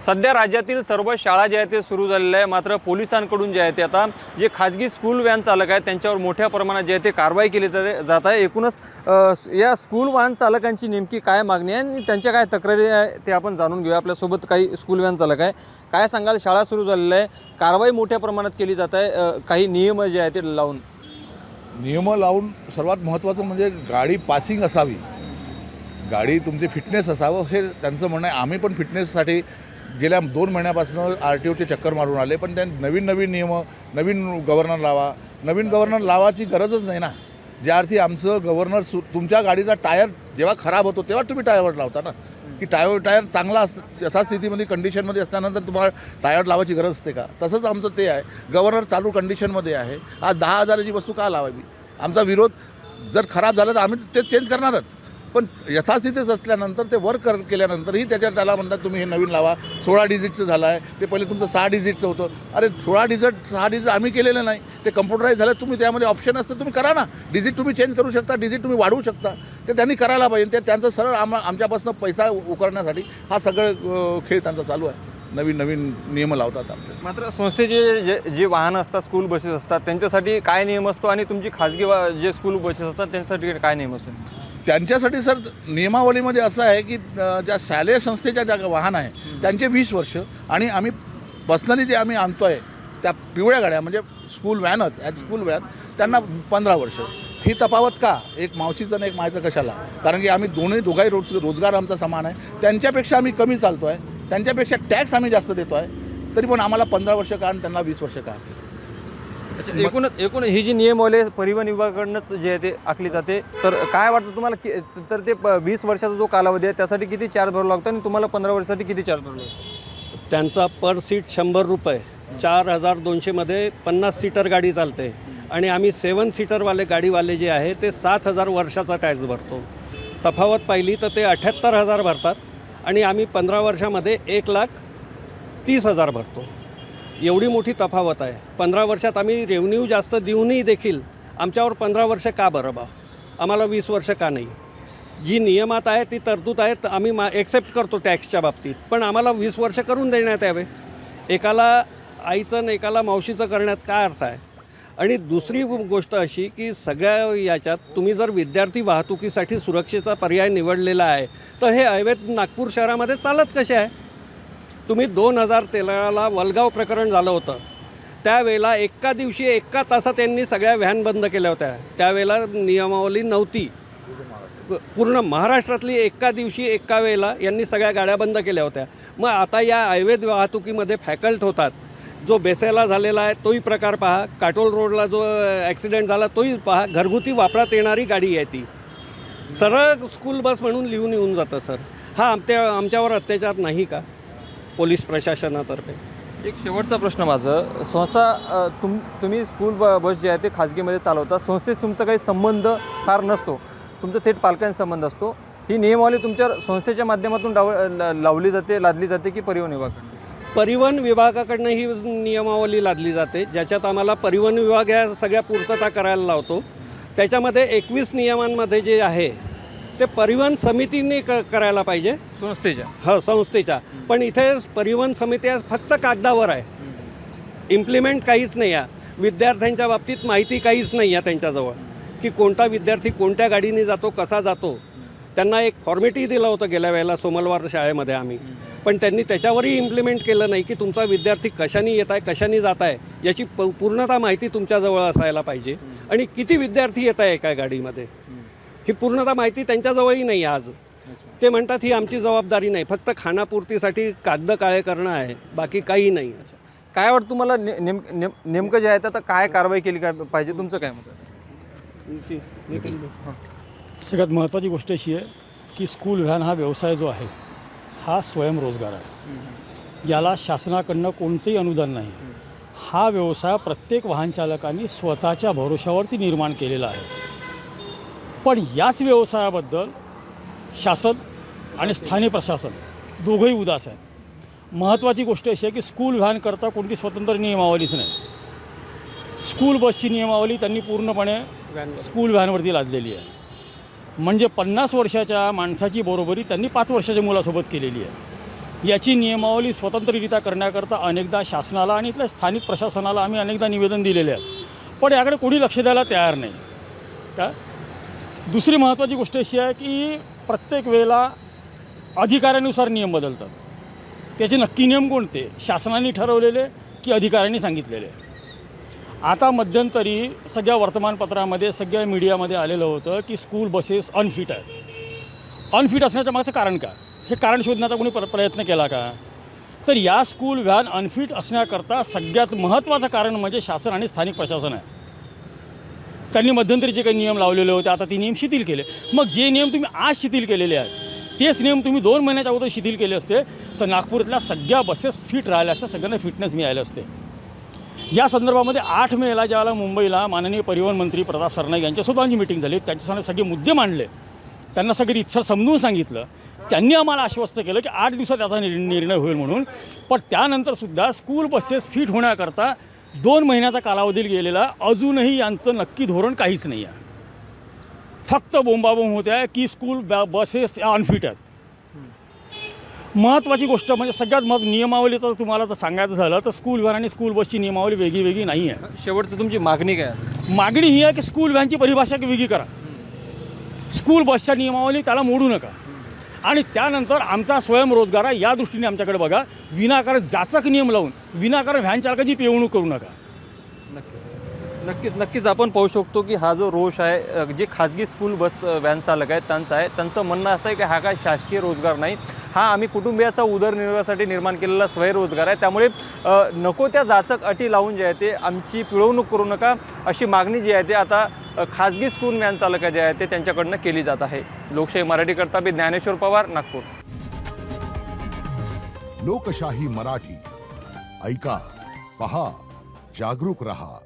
सध्या राज्यातील सर्व शाळा जे आहेत ते सुरू झालेले आहे, मात्र पोलिसांकडून जे आहे ते आता जे खाजगी स्कूल व्हॅन चालक आहेत त्यांच्यावर मोठ्या प्रमाणात जे आहे ते कारवाई केली जात आहे। एकूणच या स्कूल व्हॅन चालकांची नेमकी काय मागणी आहे आणि त्यांच्या काय तक्रारी आहे ते आपण जाणून घेऊया। आपल्यासोबत काही स्कूल व्हॅन चालक आहे। काय सांगाल, शाळा सुरू झालेली आहे, कारवाई मोठ्या प्रमाणात केली जात आहे, काही नियम जे आहे ते लावून सर्वात महत्त्वाचं म्हणजे गाडी पासिंग असावी, गाडी तुमचे फिटनेस असावं हे त्यांचं म्हणणं आहे। आम्ही पण फिटनेससाठी गेल्या 2 महिन्यापासून RTOचे चक्कर मारून आले, पण त्या नवीन नियम, नवीन गव्हर्नर लावायची गरजच नाही ना। ज्या अर्थी आमचं गव्हर्नर तुमच्या गाडीचा टायर जेव्हा खराब होतो तेव्हा तुम्ही टायर लावता ना, की टायर चांगला यथास्थितीमध्ये कंडिशनमध्ये असल्यानंतर तुम्हाला टायर लावायची गरज असते का? तसंच आमचं ते आहे, गव्हर्नर चालू कंडिशनमध्ये आहे, आज 10,000ची वस्तू का लावावी? आमचा विरोध जर खराब झालं तर आम्ही ते चेंज करणारच, पण यथास्थितीच असल्यानंतर ते वर्क केल्यानंतरही त्याला म्हणतात तुम्ही हे नवीन लावा। 16 डिजिटचं झालं आहे, ते पहिले तुमचं 6 डिजिटचं होतं। अरे 6 डिजिट आम्ही केलेलं नाही, ते कम्प्युटराईज झालं। तुम्ही त्यामध्ये ऑप्शन असतं, तुम्ही करा ना, डिजिट तुम्ही चेंज करू शकता, डिजिट तुम्ही वाढवू शकता, ते त्यांनी करायला पाहिजे। ते त्यांचं सरळ आमच्यापासून पैसा उकरण्यासाठी हा सगळं खेळ त्यांचा चालू आहे, नवीन नियम लावतात आपले। मात्र संस्थेचे जे वाहनं असतात, स्कूल बसेस असतात, त्यांच्यासाठी काय नियम असतो आणि तुमची खाजगी जे स्कूल बसेस असतात त्यांच्यासाठी काय नियम असतो? त्यांच्यासाठी सर नियमावलीमध्ये असं आहे की ज्या शालेय संस्थेच्या ज्या वाहन आहे त्यांचे 20 वर्ष, आणि आम्ही पर्सनली जे आम्ही आणतो आहे त्या पिवळ्या गाड्या म्हणजे स्कूल व्हॅनच स्कूल व्हॅन, त्यांना 15 वर्ष। ही तफावत का? एक मावशीचं आणि एक मायचं कशाला? कारण की आम्ही दोघाही रोजगार आमचा समान आहे। त्यांच्यापेक्षा आम्ही कमी चालतो आहे, त्यांच्यापेक्षा टॅक्स आम्ही जास्त देतो आहे, तरी पण आम्हाला 15 वर्ष का आणि त्यांना 20 वर्ष का? एकूण ही जी नियमावली परिवहन विभागाकडूनच जे आहे ते आखली जाते, तर काय वाटतं तुम्हाला तर ते 20 वर्षाचा जो कालावधी आहे त्यासाठी किती चार्ज भरावा लागतो आणि तुम्हाला 15 वर्षासाठी किती चार्ज भरावा लागतो? त्यांचा पर सीट 100 रुपये, 4,200मध्ये 50 सीटर गाडी चालते, आणि आम्ही 7 सीटरवाले गाडीवाले जे आहे ते 7,000 वर्षाचा टॅक्स भरतो। तफावत पाहिली तर ते 78,000 भरतात आणि आम्ही 15 वर्षामध्ये 1,30,000 भरतो। एवढी मोठी तफावत आहे। 15 वर्षात आम्ही रेव्हन्यू जास्त देऊनही देखील आमच्यावर 15 वर्ष का बरं बा, आम्हाला 20 वर्ष का नाही? जी नियमात आहे ती तरतूद आहे, आम्ही एक्सेप्ट करतो टॅक्सच्या बाबतीत, पण आम्हाला 20 वर्ष करून देण्यात यावे। एकाला आईचं आणि एकाला मावशीचं करण्यात काय अर्थ आहे? आणि दुसरी गोष्ट अशी की सगळ्या याच्यात तुम्ही जर विद्यार्थी वाहतुकीसाठी सुरक्षेचा पर्याय निवडलेला आहे, तर हे अवैध नागपूर शहरामध्ये चालत कसे आहे? तुम्ही 2013ला वलगाव प्रकरण झालं होतं, त्यावेळेला एका दिवशी 1 तासात त्यांनी सगळ्या व्हॅन बंद केल्या होत्या। त्यावेळेला नियमावली नव्हती, पूर्ण महाराष्ट्रातली एका दिवशी एका वेळेला यांनी सगळ्या गाड्या बंद केल्या होत्या। मग आता या अवैध वाहतुकीमध्ये फॅकल्ट होतात। जो बेसेला झालेला आहे तोही प्रकार पहा, काटोल रोडला जो ॲक्सिडेंट झाला तोही पहा, घरगुती वापरात येणारी गाडी आहे ती, सरळ स्कूल बस म्हणून लिहून येऊन जातं। सर, हा आमच्यावर अत्याचार नाही का पोलीस प्रशासनातर्फे? एक शेवटचा प्रश्न माझं, संस्था तुम्ही स्कूल बस जे आहे ते खाजगीमध्ये चालवता, संस्थेत तुमचा काही संबंध फार नसतो, तुमचा थेट पालकांचा संबंध असतो। ही नियमावली तुमच्या संस्थेच्या माध्यमातून लादली जाते की परिवहन विभागाकडून? परिवहन विभागाकडनं ही नियमावली लादली जाते, ज्याच्यात आम्हाला परिवहन विभाग या सगळ्या पूर्तता करायला लावतो। त्याच्यामध्ये 21 नियमांमध्ये जे आहे ते परिवहन समितीने करायला पाहिजे, संस्थेच्या संस्थेच्या, पण इथे परिवहन समिती फक्त कागदावर आहे, इम्प्लिमेंट काहीच नाही आहे। विद्यार्थ्यांच्या बाबतीत माहिती काहीच नाही आहे त्यांच्याजवळ, की कोणता विद्यार्थी कोणत्या गाडीने जातो, कसा जातो। त्यांना एक फॉर्मेटही दिलं होतं गेल्या वेळेला सोमलवार शाळेमध्ये आम्ही, पण त्यांनी त्याच्यावरही इम्प्लिमेंट केलं नाही की तुमचा विद्यार्थी कशाने येत आहे, कशाने जात आहे याची पूर्णतः माहिती तुमच्याजवळ असायला पाहिजे, आणि किती विद्यार्थी येत आहे एका गाडीमध्ये ही पूर्णतः माहिती त्यांच्याजवळही नाही आज। ते म्हणतात ही आमची जबाबदारी नाही, फक्त खानापूर्तीसाठी कागद काळे करणं आहे, बाकी काही नाही। काय वाटतं तुम्हाला नेमकं जे आहे आता काय कारवाई केली पाहिजे, तुमचं काय मत आहे? सगळ्यात महत्त्वाची गोष्ट अशी आहे की स्कूल व्हॅन हा व्यवसाय जो आहे हा स्वयंरोजगार आहे, याला शासनाकडनं कोणतंही अनुदान नाही। हा व्यवसाय प्रत्येक वाहन चालकांनी स्वतःच्या भरोशावरती निर्माण केलेला आहे, पण याच व्यवसायाबद्दल शासन आणि स्थानिक प्रशासन दोघंही उदास आहे। महत्त्वाची गोष्ट अशी आहे की स्कूल व्हॅनकरता कोणती स्वतंत्र नियमावलीच नाही। स्कूल बसची नियमावली त्यांनी पूर्णपणे स्कूल व्हॅनवरती लादलेली आहे, म्हणजे 50 वर्षाच्या माणसाची बरोबरी त्यांनी 5 वर्षाच्या मुलासोबत केलेली आहे। याची नियमावली स्वतंत्ररित्या करण्याकरता अनेकदा शासनाला आणि इथल्या स्थानिक प्रशासनाला आम्ही अनेकदा निवेदन दिलेले आहेत, पण याकडे कोणी लक्ष द्यायला तयार नाही. का दुसरी महत्त्वाची गोष्ट अशी आहे की प्रत्येक वेळेला अधिकाऱ्यानुसार नियम बदलतात. त्याचे नक्की नियम कोणते? शासनाने ठरवलेले की अधिकाऱ्यांनी सांगितलेले? आता मध्यंतरी सगळ्या वर्तमानपत्रामध्ये सगळ्या मीडियामध्ये आलेलं होतं की स्कूल बसेस अनफिट आहेत. अनफिट असण्याच्या मागचं कारण काय? हे कारण शोधण्याचा कोणी प्रयत्न केला का? तर या स्कूल व्हॅन अनफिट असण्याकरता सगळ्यात महत्त्वाचं कारण म्हणजे शासन आणि स्थानिक प्रशासन आहे. त्यांनी मध्यंतरी जे काही नियम लावलेले होते आता ते नियम शिथिल केले. मग जे नियम तुम्ही आज शिथिल केलेले आहेत तेच नियम तुम्ही 2 महिन्याच्या अगोदर शिथिल केले असते तर नागपुरातल्या सगळ्या बसेस फिट राहिल्या असत्या, सगळ्यांना फिटनेस मिळाले असते. या संदर्भामध्ये 8 मेला ज्यावेळेला मुंबईला माननीय परिवहन मंत्री प्रताप सरनाईक यांच्यासोबत आमची मिटिंग झाली, त्यांच्यासमोर सगळे मुद्दे मांडले, त्यांना सगळी रितसर समजून सांगितलं. त्यांनी आम्हाला आश्वस्त केलं की 8 दिवसात त्याचा निर्णय होईल म्हणून. पण त्यानंतरसुद्धा स्कूल बसेस फिट होण्याकरता 2 महिन्याचा कालावधी गेलेला, अजूनही यांचं नक्की धोरण काहीच नाही आहे. फक्त बोंबाबोंब होते आहे की स्कूल बसेस अनफिट आहेत. महत्त्वाची गोष्ट म्हणजे सगळ्यात नियमावलीचं तुम्हाला जर सांगायचं झालं तर स्कूल व्हॅन आणि स्कूल बसची नियमावली वेगळी नाही आहे. शेवटचं तुमची मागणी काय आहे? मागणी ही आहे की स्कूल व्हॅनची परिभाषा वेगळी करा, स्कूल बसच्या नियमावली त्याला मोडू नका, आणि त्यानंतर आमचा स्वयंरोजगार आहे या दृष्टीने आमच्याकडे बघा. विनाकारण जाचक नियम लावून विनाकारण व्हॅन चालकाची पिळवणूक करू नका. नक्कीच आपण पाहू शकतो की हा जो रोष आहे जे खाजगी स्कूल बस व्हॅन चालक आहेत त्यांचा आहे. त्यांचं म्हणणं असं आहे की हा काय शासकीय रोजगार नाही, हा आम्ही कुटुंबियाचा उदरनिर्वाहासाठी निर्माण केलेला स्वयंरोजगार आहे. त्यामुळे नको त्या जाचक अटी लावून जे आहे ते आमची पिळवणूक करू नका अशी मागणी जी आहे ते आता खाजगी स्कूल व्हॅन चालक जे आहे ते त्यांच्याकडनं केली जात आहे. लोकशाही मराठीकरता मी ज्ञानेश्वर पवार, नागपूर. लोकशाही मराठी ऐका, पहा, जागरूक रहा.